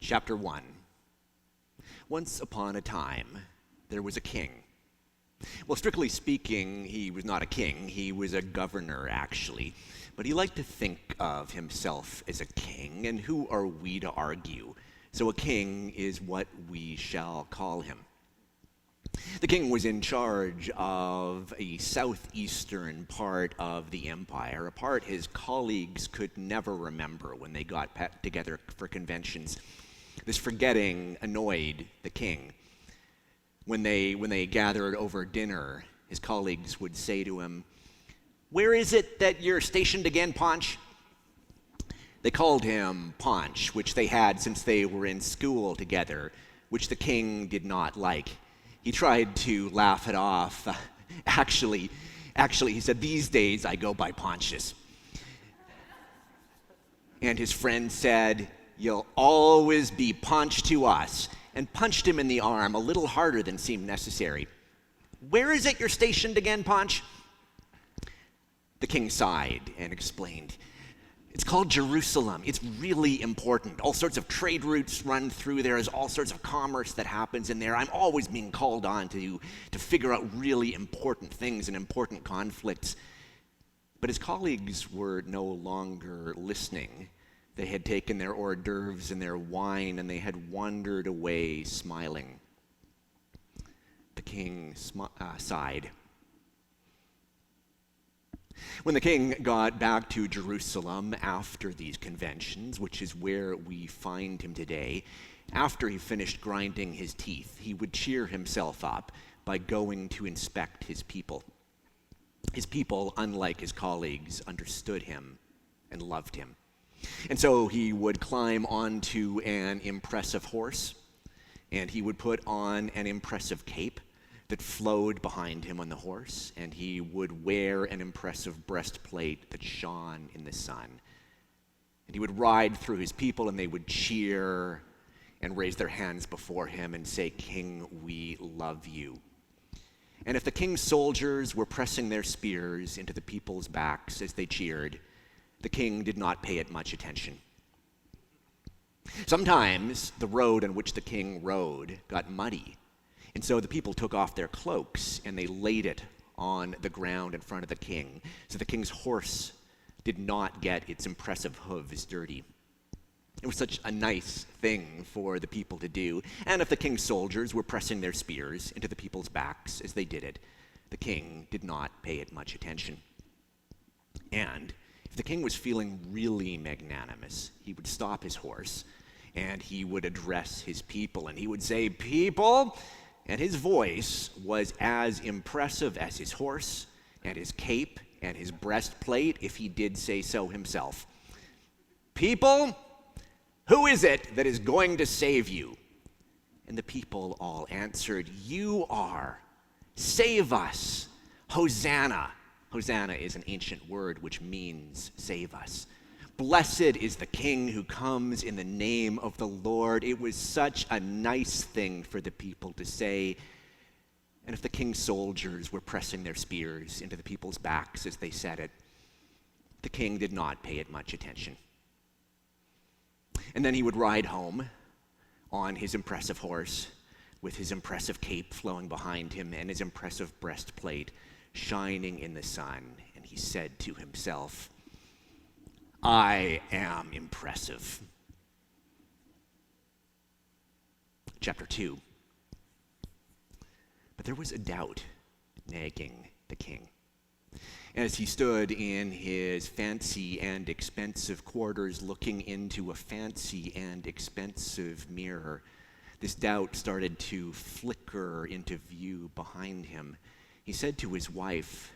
Chapter 1. Once upon a time, there was a king. Well, strictly speaking, he was not a king. He was a governor, actually. But he liked to think of himself as a king, and who are we to argue? So a king is what we shall call him. The king was in charge of a southeastern part of the empire, a part his colleagues could never remember when they got together for conventions. This forgetting annoyed the king. When they gathered over dinner, his colleagues would say to him, "Where is it that you're stationed again, Paunch?" They called him Paunch, which they had since they were in school together, which the king did not like. He tried to laugh it off. Actually, he said, "These days I go by Pontius." And his friend said, "You'll always be Paunch to us," and punched him in the arm a little harder than seemed necessary. "Where is it you're stationed again, Paunch?" The king sighed and explained, "It's called Jerusalem. It's really important. All sorts of trade routes run through there. There's all sorts of commerce that happens in there. I'm always being called on to figure out really important things and important conflicts." But his colleagues were no longer listening. They had taken their hors d'oeuvres and their wine, and they had wandered away smiling. The king sighed. When the king got back to Jerusalem after these conventions, which is where we find him today, after he finished grinding his teeth, he would cheer himself up by going to inspect his people. His people, unlike his colleagues, understood him and loved him. And so he would climb onto an impressive horse, and he would put on an impressive cape that flowed behind him on the horse, and he would wear an impressive breastplate that shone in the sun. And he would ride through his people, and they would cheer and raise their hands before him and say, "King, we love you." And if the king's soldiers were pressing their spears into the people's backs as they cheered, the king did not pay it much attention. Sometimes the road on which the king rode got muddy, and so the people took off their cloaks and they laid it on the ground in front of the king, so the king's horse did not get its impressive hooves dirty. It was such a nice thing for the people to do, and if the king's soldiers were pressing their spears into the people's backs as they did it, the king did not pay it much attention. And if the king was feeling really magnanimous, he would stop his horse and he would address his people, and he would say, "People," and his voice was as impressive as his horse and his cape and his breastplate, if he did say so himself. "People, who is it that is going to save you?" And the people all answered, "You are. Save us. Hosanna." Hosanna is an ancient word which means save us. "Blessed is the king who comes in the name of the Lord." It was such a nice thing for the people to say. And if the king's soldiers were pressing their spears into the people's backs as they said it, the king did not pay it much attention. And then he would ride home on his impressive horse with his impressive cape flowing behind him and his impressive breastplate shining in the sun, and he said to himself, "I am impressive." Chapter 2. But there was a doubt nagging the king. As he stood in his fancy and expensive quarters looking into a fancy and expensive mirror, this doubt started to flicker into view behind him. He said to his wife,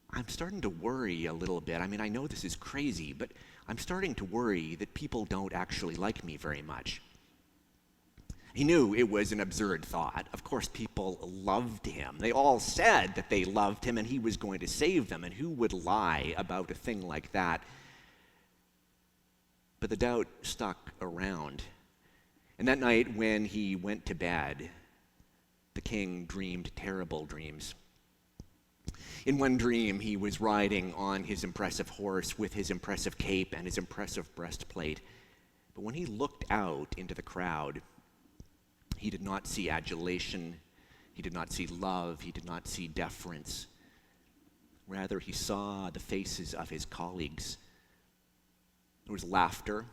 "I'm starting to worry a little bit. I mean, I know this is crazy, but I'm starting to worry that people don't actually like me very much." He knew it was an absurd thought. Of course, people loved him. They all said that they loved him and he was going to save them, and who would lie about a thing like that? But the doubt stuck around. And that night when he went to bed, the king dreamed terrible dreams. In one dream, he was riding on his impressive horse with his impressive cape and his impressive breastplate. But when he looked out into the crowd, he did not see adulation, he did not see love, he did not see deference. Rather, he saw the faces of his colleagues. There was laughter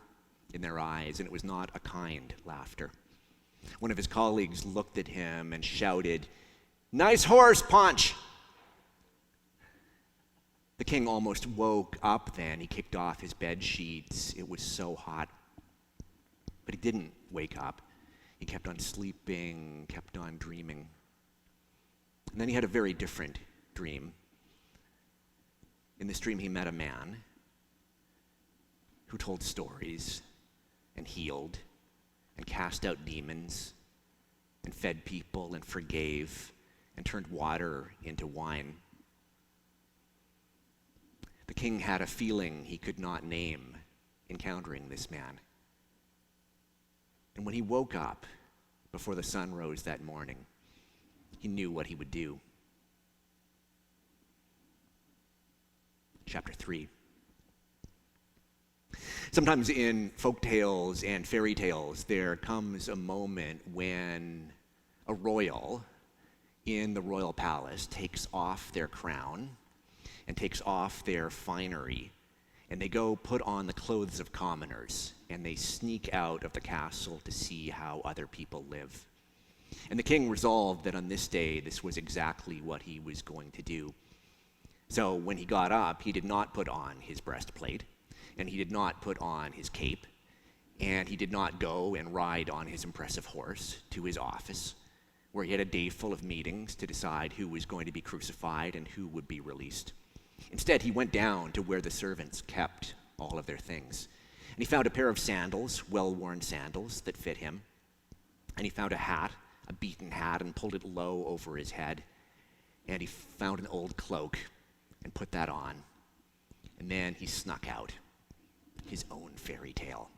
in their eyes, and it was not a kind laughter. One of his colleagues looked at him and shouted, "Nice horse, Punch!" The king almost woke up then. He kicked off his bed sheets. It was so hot. But he didn't wake up. He kept on sleeping, kept on dreaming. And then he had a very different dream. In this dream, he met a man who told stories and healed and cast out demons and fed people and forgave and turned water into wine. The king had a feeling he could not name encountering this man. And when he woke up before the sun rose that morning, he knew what he would do. Chapter 3. Sometimes in folk tales and fairy tales, there comes a moment when a royal in the royal palace takes off their crown and takes off their finery, and they go put on the clothes of commoners, and they sneak out of the castle to see how other people live. And the king resolved that on this day, this was exactly what he was going to do. So when he got up, he did not put on his breastplate, and he did not put on his cape, and he did not go and ride on his impressive horse to his office, where he had a day full of meetings to decide who was going to be crucified and who would be released. Instead, he went down to where the servants kept all of their things. And he found a pair of sandals, well-worn sandals, that fit him. And he found a hat, a beaten hat, and pulled it low over his head. And he found an old cloak and put that on. And then he snuck out, his own fairy tale.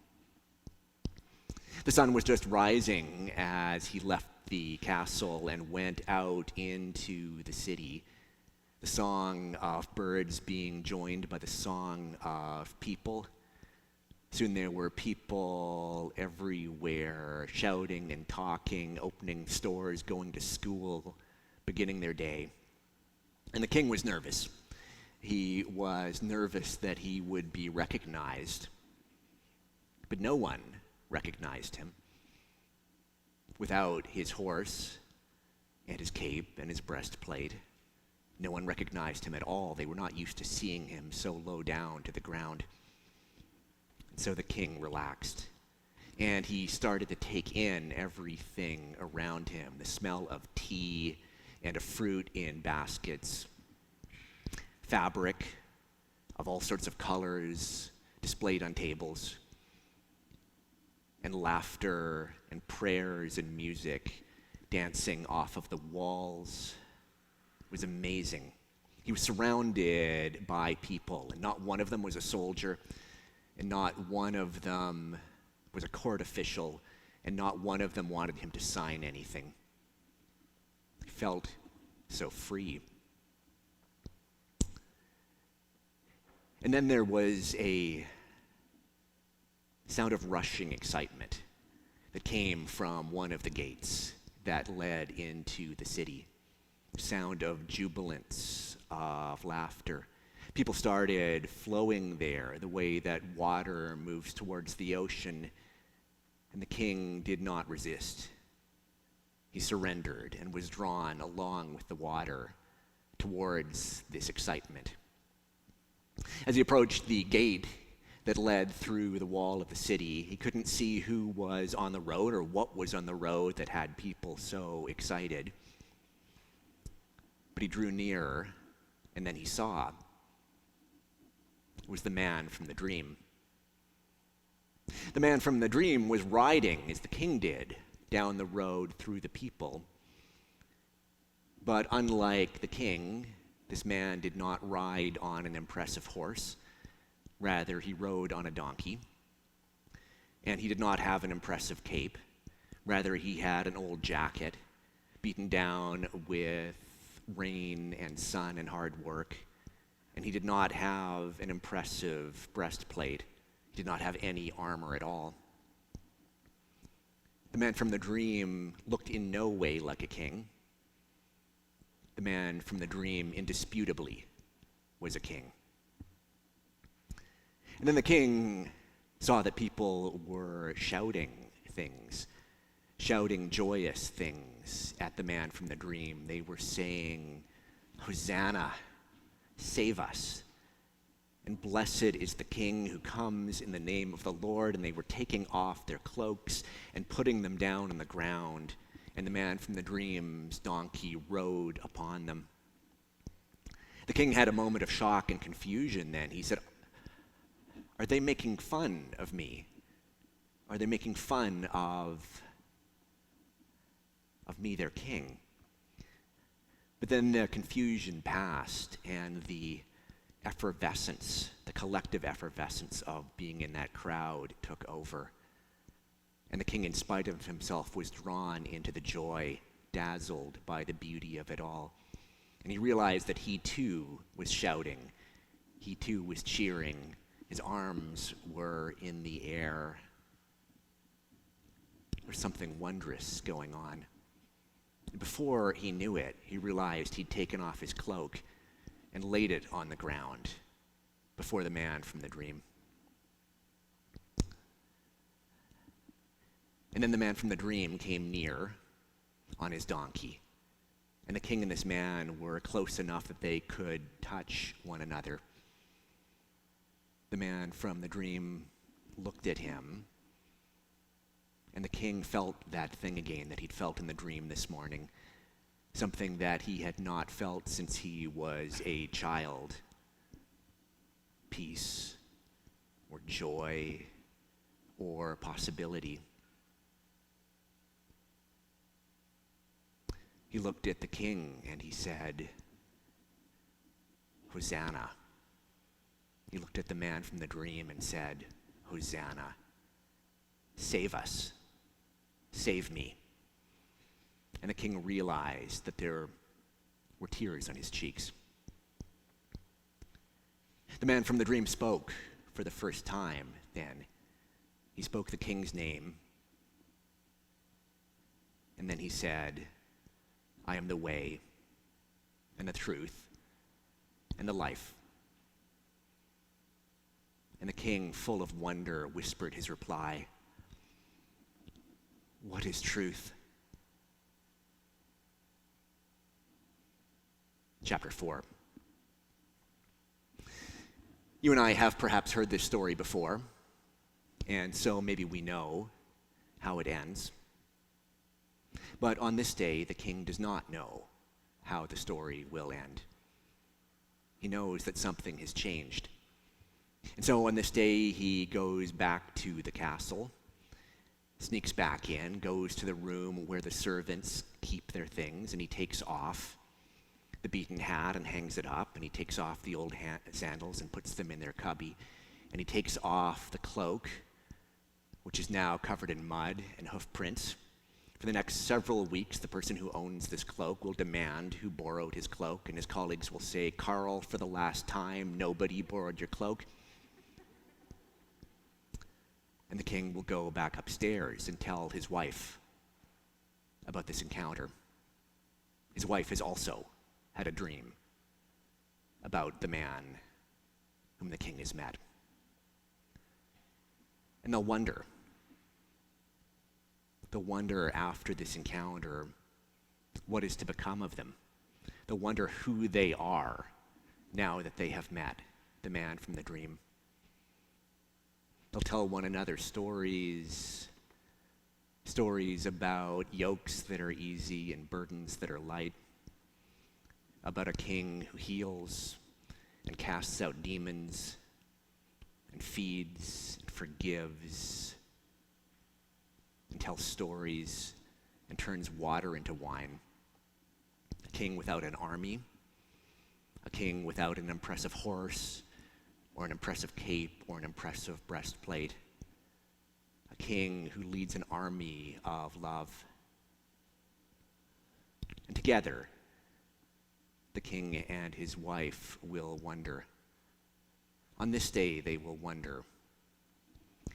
The sun was just rising as he left the castle and went out into the city. The song of birds being joined by the song of people. Soon there were people everywhere shouting and talking, opening stores, going to school, beginning their day. And the king was nervous. He was nervous that he would be recognized. But no one recognized him. Without his horse and his cape and his breastplate, no one recognized him at all. They were not used to seeing him so low down to the ground. And so the king relaxed, and he started to take in everything around him, the smell of tea and of fruit in baskets, fabric of all sorts of colors displayed on tables, and laughter and prayers and music dancing off of the walls. It was amazing. He was surrounded by people, and not one of them was a soldier, and not one of them was a court official, and not one of them wanted him to sign anything. He felt so free. And then there was a sound of rushing excitement that came from one of the gates that led into the city. Sound of jubilance, of laughter. People started flowing there the way that water moves towards the ocean, and the king did not resist. He surrendered and was drawn along with the water towards this excitement. As he approached the gate that led through the wall of the city, he couldn't see who was on the road or what was on the road that had people so excited. But he drew near, and then he saw. It was the man from the dream. The man from the dream was riding, as the king did, down the road through the people. But unlike the king, this man did not ride on an impressive horse. Rather, he rode on a donkey. And he did not have an impressive cape. Rather, he had an old jacket, beaten down with rain and sun and hard work. And he did not have an impressive breastplate. He did not have any armor at all. The man from the dream looked in no way like a king. The man from the dream indisputably was a king. And then the king saw that people were shouting things, shouting joyous things at the man from the dream. They were saying, "Hosanna, save us. And blessed is the King who comes in the name of the Lord." And they were taking off their cloaks and putting them down on the ground. And the man from the dream's donkey rode upon them. The king had a moment of shock and confusion then. He said, "Are they making fun of me? Are they making fun of me, their king?" But then the confusion passed, and the effervescence, the collective effervescence of being in that crowd took over. And the king, in spite of himself, was drawn into the joy, dazzled by the beauty of it all. And he realized that he too was shouting. He too was cheering. His arms were in the air. There was something wondrous going on. Before he knew it, he realized he'd taken off his cloak and laid it on the ground before the man from the dream. And then the man from the dream came near on his donkey. And the king and this man were close enough that they could touch one another. The man from the dream looked at him, and the king felt that thing again that he'd felt in the dream this morning, something that he had not felt since he was a child. Peace, or joy, or possibility. He looked at the king and he said, "Hosanna." He looked at the man from the dream and said, "Hosanna. Save us. Save me." And the king realized that there were tears on his cheeks. The man from the dream spoke for the first time then. He spoke the king's name. And then he said, "I am the way and the truth and the life." And the king, full of wonder, whispered his reply, "What is truth?" Chapter 4. You and I have perhaps heard this story before, and so maybe we know how it ends. But on this day, the king does not know how the story will end. He knows that something has changed. And so on this day, he goes back to the castle, sneaks back in, goes to the room where the servants keep their things, and he takes off the beaten hat and hangs it up, and he takes off the old sandals and puts them in their cubby, and he takes off the cloak, which is now covered in mud and hoof prints. For the next several weeks, the person who owns this cloak will demand who borrowed his cloak, and his colleagues will say, "Carl, for the last time, nobody borrowed your cloak." And the king will go back upstairs and tell his wife about this encounter. His wife has also had a dream about the man whom the king has met. And they'll wonder after this encounter what is to become of them. They'll wonder who they are now that they have met the man from the dream. They'll tell one another stories about yokes that are easy and burdens that are light, about a king who heals and casts out demons and feeds and forgives and tells stories and turns water into wine. A king without an army, a king without an impressive horse or an impressive cape or an impressive breastplate, a king who leads an army of love. And together, the king and his wife will wonder. On this day, they will wonder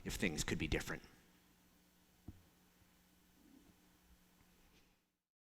if things could be different.